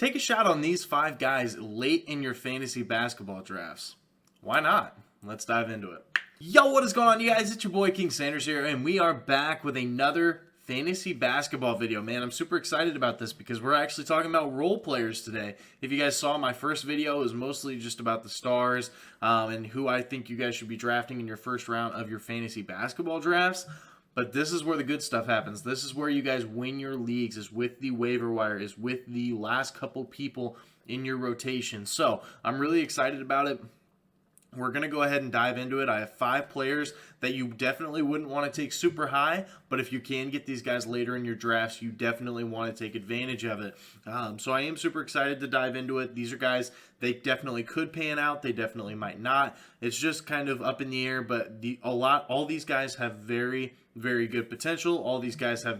Take a shot on these 5 guys late in your fantasy basketball drafts. Why not? Let's dive into it. Yo, what is going on, you guys? It's your boy King Sanders here, and we are back with another fantasy basketball video. Man, I'm super excited about this because we're actually talking about role players today. If you guys saw, my first video was mostly just about the stars and who I think you guys should be drafting in your first round of your fantasy basketball drafts. But this is where the good stuff happens. This is where you guys win your leagues, is with the waiver wire, is with the last couple people in your rotation. So I'm really excited about it. We're going to go ahead and dive into it. I have 5 players that you definitely wouldn't want to take super high, but if you can get these guys later in your drafts, you definitely want to take advantage of it. So I am super excited to dive into it. These are guys, they definitely could pan out. They definitely might not. It's just kind of up in the air, but all these guys have very, very good potential. All these guys are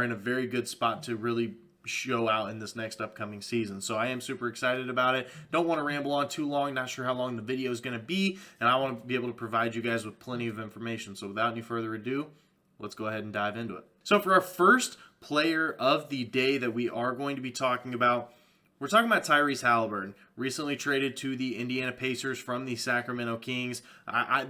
in a very good spot to really show out in this next upcoming season. So I am super excited about it. Don't want to ramble on too long. Not sure how long the video is going to be, and I want to be able to provide you guys with plenty of information. So without any further ado, let's go ahead and dive into it. So for our first player of the day that we are going to be talking about, we're talking about Tyrese Halliburton, recently traded to the Indiana Pacers from the Sacramento Kings.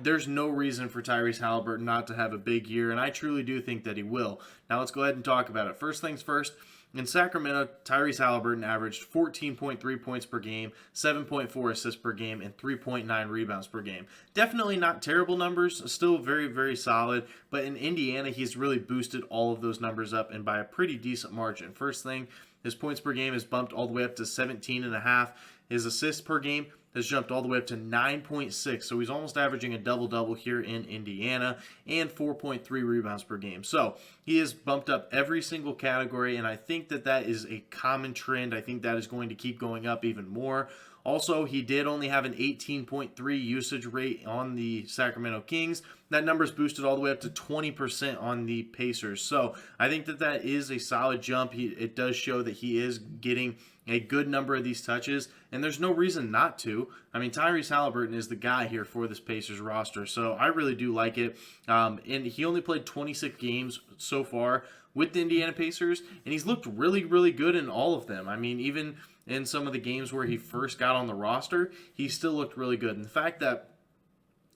There's no reason for Tyrese Halliburton not to have a big year, and I truly do think that he will. Now let's go ahead and talk about it. First things first, in Sacramento, Tyrese Halliburton averaged 14.3 points per game, 7.4 assists per game, and 3.9 rebounds per game. Definitely not terrible numbers, still very, very solid, but in Indiana, he's really boosted all of those numbers up, and by a pretty decent margin. First thing, his points per game is bumped all the way up to 17.5. His assists per game has jumped all the way up to 9.6, so he's almost averaging a double-double here in Indiana, and 4.3 rebounds per game. So he has bumped up every single category, and I think that that is a common trend. I think that is going to keep going up even more. Also, he did only have an 18.3 usage rate on the Sacramento Kings. That number is boosted all the way up to 20% on the Pacers. So I think that that is a solid jump. It does show that he is getting a good number of these touches, and there's no reason not to. I mean, Tyrese Halliburton is the guy here for this Pacers roster, so I really do like it. And he only played 26 games so far with the Indiana Pacers, and he's looked really, really good in all of them. I mean, even in some of the games where he first got on the roster, he still looked really good. And the fact that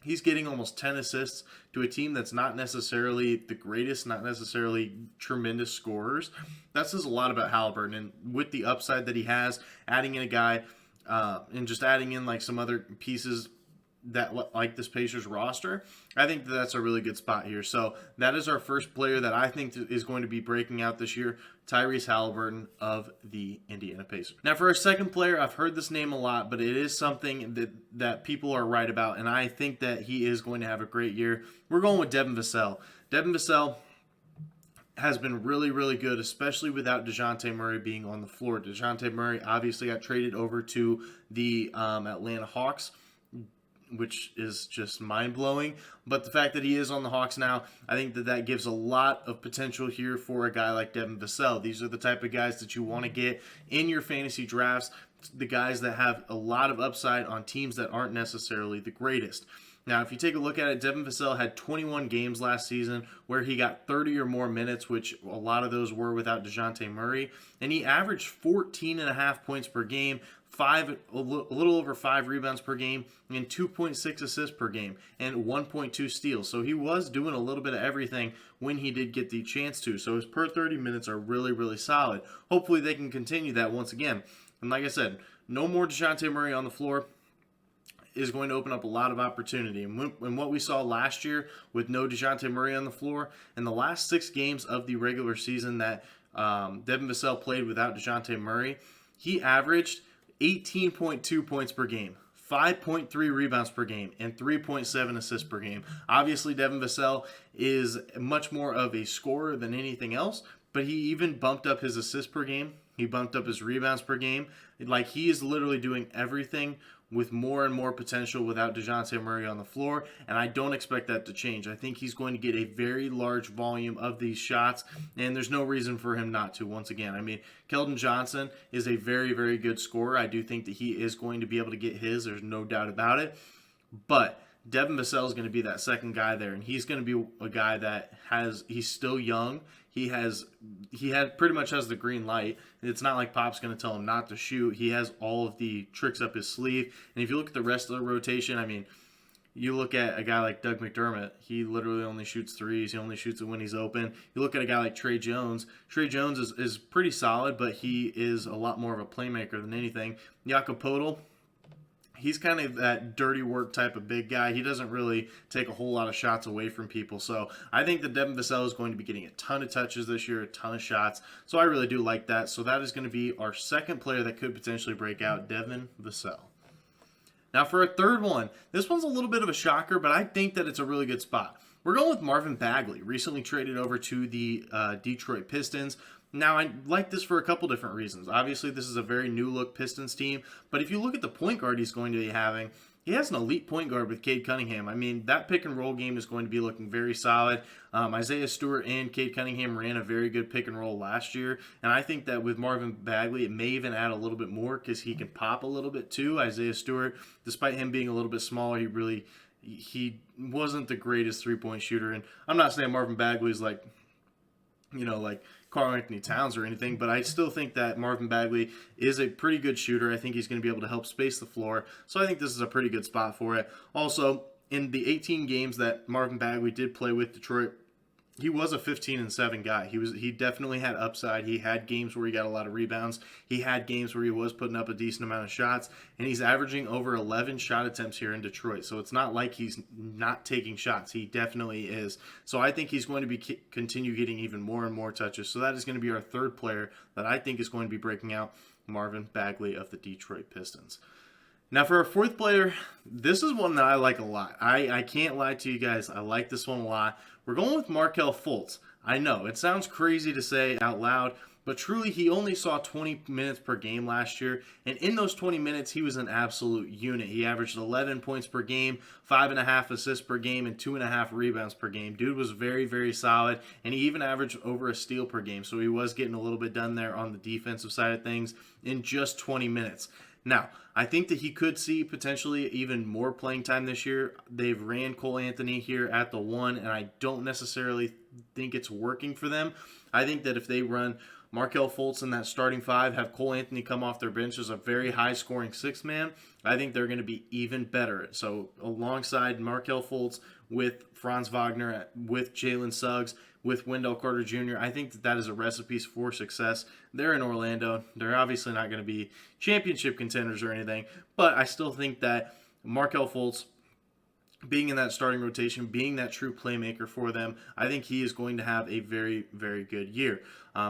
he's getting almost 10 assists to a team that's not necessarily the greatest, not necessarily tremendous scorers, that says a lot about Halliburton. And with the upside that he has, adding in a guy and just adding in like some other pieces that like this Pacers roster, I think that's a really good spot here. So that is our first player that I think is going to be breaking out this year, Tyrese Halliburton of the Indiana Pacers. Now for our second player, I've heard this name a lot, but it is something that people are right about, and I think that he is going to have a great year. We're going with Devin Vassell. Devin Vassell has been really, really good, especially without DeJounte Murray being on the floor. DeJounte Murray obviously got traded over to the Atlanta Hawks, which is just mind-blowing. But the fact that he is on the Hawks now, I think that that gives a lot of potential here for a guy like Devin Vassell. These are the type of guys that you want to get in your fantasy drafts, the guys that have a lot of upside on teams that aren't necessarily the greatest. Now, if you take a look at it, Devin Vassell had 21 games last season where he got 30 or more minutes, which a lot of those were without DeJounte Murray, and he averaged 14.5 points per game, a little over 5 rebounds per game, and 2.6 assists per game, and 1.2 steals. So he was doing a little bit of everything when he did get the chance to. So his per 30 minutes are really, really solid. Hopefully they can continue that once again. And like I said, no more DeJounte Murray on the floor is going to open up a lot of opportunity. And what we saw last year with no DeJounte Murray on the floor, in the last 6 games of the regular season that Devin Vassell played without DeJounte Murray, he averaged 18.2 points per game, 5.3 rebounds per game, and 3.7 assists per game. Obviously, Devin Vassell is much more of a scorer than anything else, but he even bumped up his assists per game. He bumped up his rebounds per game. Like, he is literally doing everything with more and more potential without DeJounte Murray on the floor, and I don't expect that to change. I think he's going to get a very large volume of these shots, and there's no reason for him not to. Once again, I mean, Keldon Johnson is a very, very good scorer. I do think that he is going to be able to get his. There's no doubt about it. But Devin Vassell is going to be that second guy there, and he's going to be a guy that he's still young. had pretty much has the green light. It's not like Pop's going to tell him not to shoot. He has all of the tricks up his sleeve. And if you look at the rest of the rotation, I mean, you look at a guy like Doug McDermott. He literally only shoots threes. He only shoots it when he's open. You look at a guy like Trey Jones. Trey Jones is pretty solid, but he is a lot more of a playmaker than anything. Jakob Poeltl, he's kind of that dirty work type of big guy. He doesn't really take a whole lot of shots away from people. So I think that Devin Vassell is going to be getting a ton of touches this year, a ton of shots. So I really do like that. So that is going to be our second player that could potentially break out, Devin Vassell. Now for a third one, this one's a little bit of a shocker, but I think that it's a really good spot. We're going with Marvin Bagley, recently traded over to the Detroit Pistons. Now, I like this for a couple different reasons. Obviously, this is a very new-look Pistons team, but if you look at the point guard he's going to be having, he has an elite point guard with Cade Cunningham. I mean, that pick-and-roll game is going to be looking very solid. Isaiah Stewart and Cade Cunningham ran a very good pick-and-roll last year, and I think that with Marvin Bagley, it may even add a little bit more because he can pop a little bit too. Isaiah Stewart, despite him being a little bit smaller, he wasn't the greatest three-point shooter, and I'm not saying Marvin Bagley is like Karl Anthony Towns or anything, but I still think that Marvin Bagley is a pretty good shooter. I think he's going to be able to help space the floor, so I think this is a pretty good spot for it. Also, in the 18 games that Marvin Bagley did play with Detroit, he was a 15-7 guy. He definitely had upside. He had games where he got a lot of rebounds. He had games where he was putting up a decent amount of shots, and he's averaging over 11 shot attempts here in Detroit. So it's not like he's not taking shots. He definitely is. So I think he's going to be continue getting even more and more touches. So that is going to be our third player that I think is going to be breaking out, Marvin Bagley of the Detroit Pistons. Now for our fourth player, this is one that I like a lot. I can't lie to you guys. I like this one a lot. We're going with Markelle Fultz. I know, it sounds crazy to say out loud, but truly he only saw 20 minutes per game last year, and in those 20 minutes, he was an absolute unit. He averaged 11 points per game, 5.5 assists per game, and 2.5 rebounds per game. Dude was very, very solid, and he even averaged over a steal per game, so he was getting a little bit done there on the defensive side of things in just 20 minutes. Now, I think that he could see potentially even more playing time this year. They've ran Cole Anthony here at the 1, and I don't necessarily think it's working for them. I think that if they run Markelle Fultz in that starting 5, have Cole Anthony come off their bench as a very high-scoring 6-man, I think they're going to be even better. So alongside Markelle Fultz with Franz Wagner, with Jalen Suggs, with Wendell Carter Jr., I think that is a recipe for success. They're in Orlando. They're obviously not going to be championship contenders or anything, but I still think that Markelle Fultz, being in that starting rotation, being that true playmaker for them, I think he is going to have a very, very good year.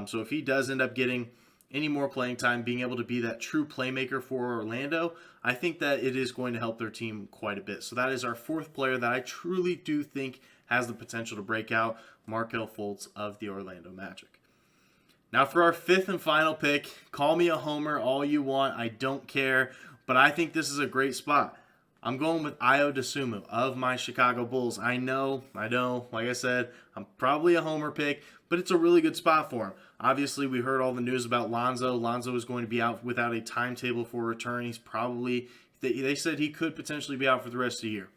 So if he does end up getting any more playing time, being able to be that true playmaker for Orlando, I think that it is going to help their team quite a bit. So that is our fourth player that I truly do think has the potential to break out, Markelle Fultz of the Orlando Magic. Now for our fifth and final pick, call me a homer all you want, I don't care, but I think this is a great spot. I'm going with Ayo Dosunmu of my Chicago Bulls. I know, like I said, I'm probably a homer pick, but it's a really good spot for him. Obviously, we heard all the news about Lonzo. Lonzo is going to be out without a timetable for return. He's probably, they said he could potentially be out for the rest of the year.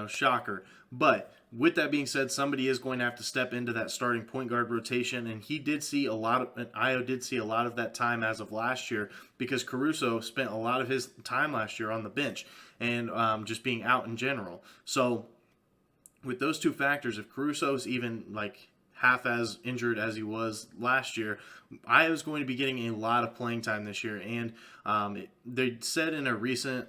Shocker. But with that being said, somebody is going to have to step into that starting point guard rotation, and Ayo did see a lot of that time as of last year because Caruso spent a lot of his time last year on the bench and just being out in general. So with those two factors, if Caruso's even like half as injured as he was last year, Ayo's going to be getting a lot of playing time this year. And they said in a recent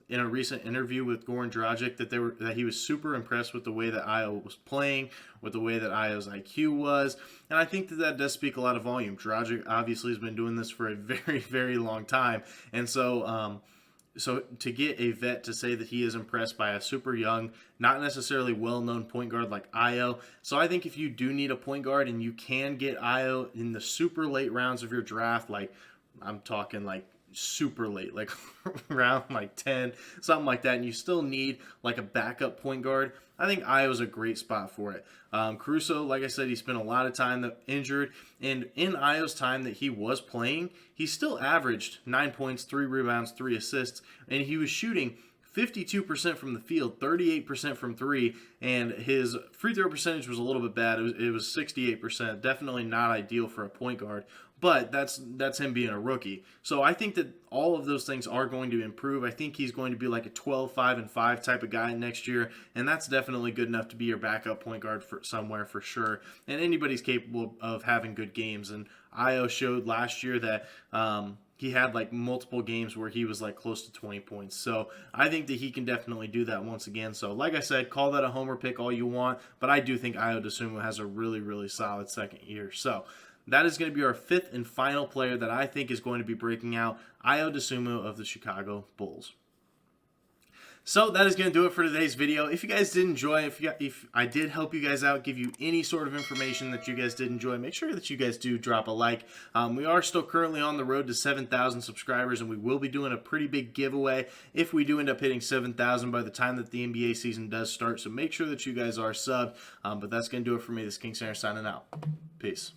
interview with Goran Dragic that he was super impressed with the way that Ayo was playing, with the way that Ayo's IQ was, and I think that does speak a lot of volume. Dragic obviously has been doing this for a very, very long time, and so to get a vet to say that he is impressed by a super young, not necessarily well-known point guard like Ayo, so I think if you do need a point guard and you can get Ayo in the super late rounds of your draft, like I'm talking like super late, like around like 10, something like that, and you still need like a backup point guard, I think Ayo's a great spot for it. Caruso, like I said, he spent a lot of time injured, and in Ayo's time that he was playing, he still averaged 9 points, 3 rebounds, 3 assists, and he was shooting 52% from the field, 38% from three, and his free throw percentage was a little bit bad. It was 68%. Definitely not ideal for a point guard, but that's him being a rookie. So I think that all of those things are going to improve. I think he's going to be like a 12-5-5 type of guy next year, and that's definitely good enough to be your backup point guard for somewhere for sure. And anybody's capable of having good games. And Io showed last year that he had like multiple games where he was like close to 20 points. So I think that he can definitely do that once again. So like I said, call that a homer pick all you want, but I do think Io DeSumo has a really, really solid second year. So that is going to be our fifth and final player that I think is going to be breaking out, Io DeSumo of the Chicago Bulls. So that is going to do it for today's video. If you guys did enjoy, if I did help you guys out, give you any sort of information that you guys did enjoy, make sure that you guys do drop a like. We are still currently on the road to 7,000 subscribers, and we will be doing a pretty big giveaway if we do end up hitting 7,000 by the time that the NBA season does start. So make sure that you guys are subbed. But that's going to do it for me. This is King Sander signing out. Peace.